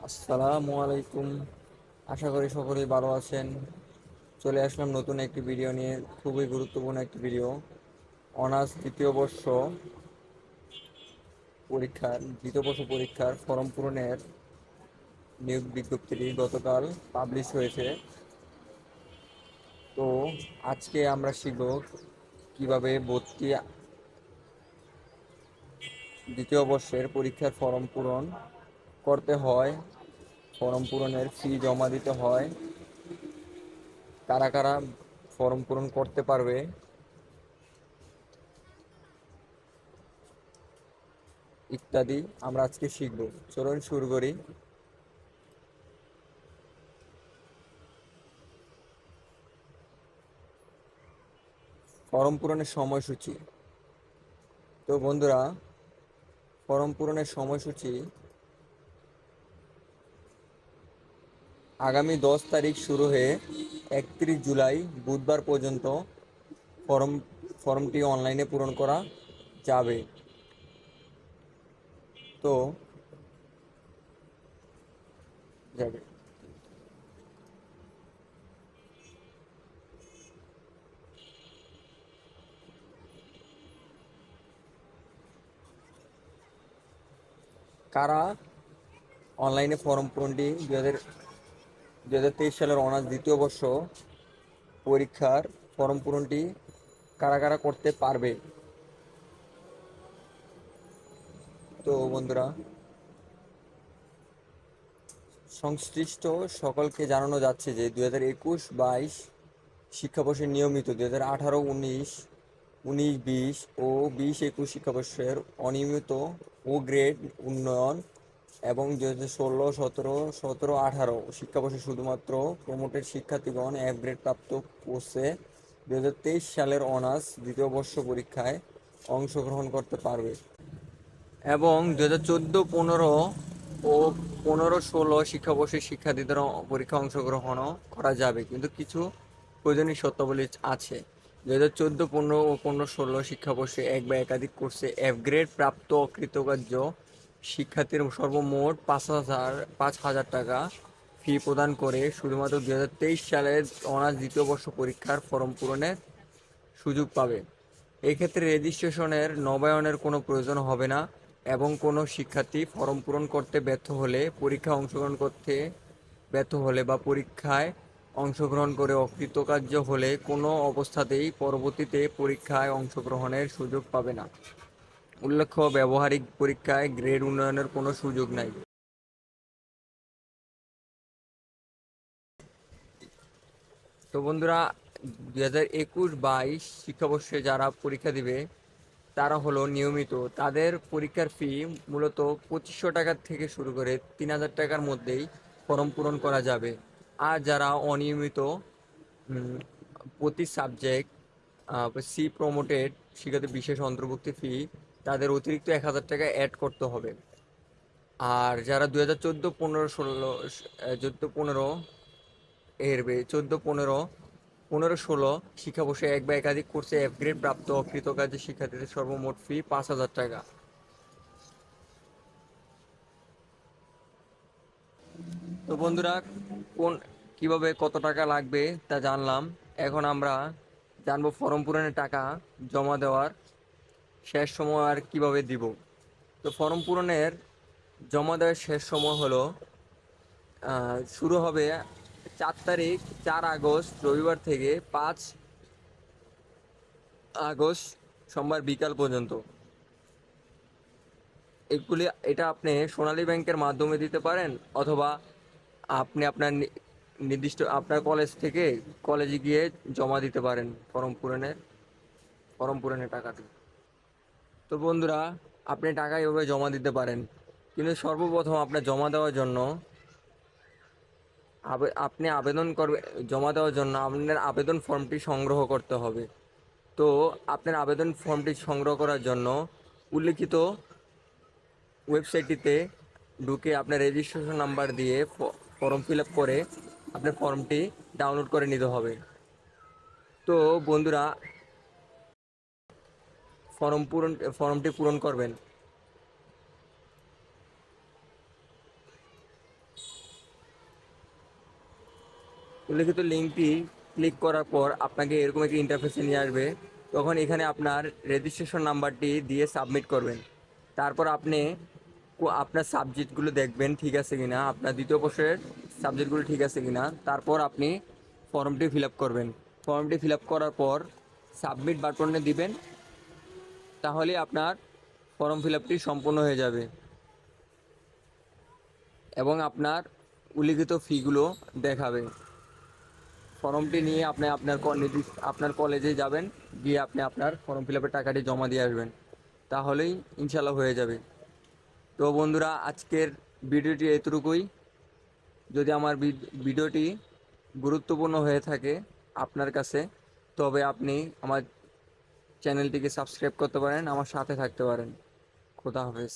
আসসালামু আলাইকুম। আশা করি সকলেই ভালো আছেন। চলে আসলাম নতুন একটি ভিডিও নিয়ে, খুবই গুরুত্বপূর্ণ একটি ভিডিও। অনার্স দ্বিতীয় বর্ষ পরীক্ষার ফর্ম পূরণের নিয়োগ বিজ্ঞপ্তিটি গতকাল পাবলিশ হয়েছে। তো আজকে আমরা শিখব কিভাবে ভর্তি দ্বিতীয় বর্ষের পরীক্ষার ফর্ম পূরণ করতে হয়, ফর্ম পূরণের ফি জমা দিতে হয়, কারা কারা ফর্ম পূরণ করতে পারবে ইত্যাদি আমরা আজকে শিখব। চলুন শুরু করি। ফর্ম পূরণের সময়সূচি। তো বন্ধুরা, ফর্ম পূরণের সময়সূচি আগামী 10 তারিখ শুরু হয়ে 31 জুলাই বুধবার পর্যন্ত ফর্ম ফর্মটি অনলাইনে পূরণ করা যাবে। তো যাবে কারা অনলাইনে ফর্ম পূরণটি 2023 সালের অনার্স দ্বিতীয় বর্ষ পরীক্ষার ফর্ম পূরণটি কারা কারা করতে পারবে। তো বন্ধুরা, সংশ্লিষ্ট সকলকে জানানো যাচ্ছে যে 2021-22 শিক্ষাবর্ষের নিয়মিত 2018-19, 19-20 ও 20-21 শিক্ষাবর্ষের অনিয়মিত ও গ্রেড উন্নয়ন এবং 2016-17, 17-18 শিক্ষাবর্ষে শুধুমাত্র প্রমোটেড শিক্ষার্থীগণ এফ গ্রেড প্রাপ্ত কোর্সে 2023 সালের অনার্স দ্বিতীয় বর্ষ পরীক্ষায় অংশগ্রহণ করতে পারবে এবং 2014-15 ও 15-16 শিক্ষাবর্ষের শিক্ষার্থীদের পরীক্ষা অংশগ্রহণও করা যাবে, কিন্তু কিছু প্রয়োজনীয় শর্তাবলী আছে। 2014-15 ও 15-16 শিক্ষাবর্ষে এক বা একাধিক কোর্সে এফ গ্রেড প্রাপ্ত অকৃতকার্য শিক্ষার্থীর সর্বমোট 5,000 টাকা ফি প্রদান করে শুধুমাত্র 2023 সালের অনার্স দ্বিতীয় বর্ষ পরীক্ষার ফর্ম পূরণের সুযোগ পাবে। এক্ষেত্রে রেজিস্ট্রেশনের নবায়নের কোনো প্রয়োজন হবে না এবং কোনো শিক্ষার্থী ফর্ম পূরণ করতে ব্যর্থ হলে বা পরীক্ষায় অংশগ্রহণ করে অকৃতকার্য হলে কোনো অবস্থাতেই পরবর্তীতে পরীক্ষায় অংশগ্রহণের সুযোগ পাবে না। উল্লেখ্য, ব্যবহারিক পরীক্ষায় গ্রেড উন্নয়নের কোনো সুযোগ নাই। তো বন্ধুরা, 2021-22 শিক্ষাবর্ষে যারা পরীক্ষা দিবে তারা হলো নিয়মিত, তাদের পরীক্ষার ফি মূলত 2500 টাকা থেকে শুরু করে 3000 টাকার মধ্যেই ফর্ম পূরণ করা যাবে। আর যারা অনিয়মিত, প্রতি সাবজেক্ট সি প্রমোটেড শিক্ষার্থী বিশেষ অন্তর্ভুক্তি ফি তাদের অতিরিক্ত 1000 টাকা অ্যাড করতে হবে। আর যারা 2014-15-16 14-15 এর 14-15 15-16 শিক্ষাবর্ষে এক বা একাধিক কোর্সে এফ গ্রেড প্রাপ্ত অকৃতকার্য শিক্ষার্থীদের সর্বমোট ফি 5,000 টাকা। তো বন্ধুরা, কোন কিভাবে কত টাকা লাগবে তা জানলাম। এখন আমরা জানবো ফর্ম পূরণের টাকা জমা দেওয়ার শেষ সময় আর কিভাবে দিব। তো ফর্ম পূরণের জমা দেওয়ার শেষ সময় হলো শুরু হবে 4 তারিখ, 4 আগস্ট রবিবার থেকে 5 আগস্ট সোমবার বিকাল পর্যন্ত। এটা আপনি সোনালী ব্যাংকের মাধ্যমে দিতে পারেন, অথবা আপনি আপনার নির্দিষ্ট আপনার কলেজ থেকে কলেজে গিয়ে জমা দিতে পারেন ফর্ম পূরণের টাকাটি। তো বন্ধুরা, আপনি টাকা এভাবে জমা দিতে পারেন, কিন্তু সর্বপ্রথম আপনার জমা দেওয়ার জন্য আপনি আবেদন করবে জমা দেওয়ার জন্য আপনার আবেদন ফর্মটি সংগ্রহ করতে হবে। তো আপনার আবেদন ফর্মটি সংগ্রহ করার জন্য উল্লিখিত ওয়েবসাইটটিতে ঢুকে আপনার রেজিস্ট্রেশন নাম্বার দিয়ে ফর্ম ফিল আপ করে আপনার ফর্মটি ডাউনলোড করে নিতে হবে। তো বন্ধুরা, ফর্মটি পূরণ করবেন। উল্লেখিত লিঙ্কটি ক্লিক করার পর আপনাকে এরকম একটি ইন্টারফেসে নিয়ে আসবে। তখন এখানে আপনার রেজিস্ট্রেশন নাম্বারটি দিয়ে সাবমিট করবেন। তারপর আপনি আপনার সাবজেক্টগুলো দেখবেন ঠিক আছে কিনা, আপনার দ্বিতীয় বর্ষের সাবজেক্টগুলো ঠিক আছে কিনা। তারপর আপনি ফর্মটি ফিল আপ করবেন। ফর্মটি ফিল আপ করার পর সাবমিট বাটনে দিবেন, তাহলে আপনার ফর্ম ফিল আপটি সম্পূর্ণ হয়ে যাবে এবং আপনার উল্লিখিত ফিগুলো দেখাবে। ফর্মটি নিয়ে আপনি আপনার কলেজে যাবেন, গিয়ে আপনি আপনার ফর্ম ফিল আপের টাকাটি জমা দিয়ে আসবেন, তাহলেই ইনশাল্লাহ হয়ে যাবে। তো বন্ধুরা, আজকের ভিডিওটি এতটুকুই। যদি আমার ভিডিওটি গুরুত্বপূর্ণ হয়ে থাকে আপনার কাছে, তবে আপনি আমার চ্যানেলটিকে সাবস্ক্রাইব করতে পারেন, আমার সাথে থাকতে পারেন। খোদা হাফেজ।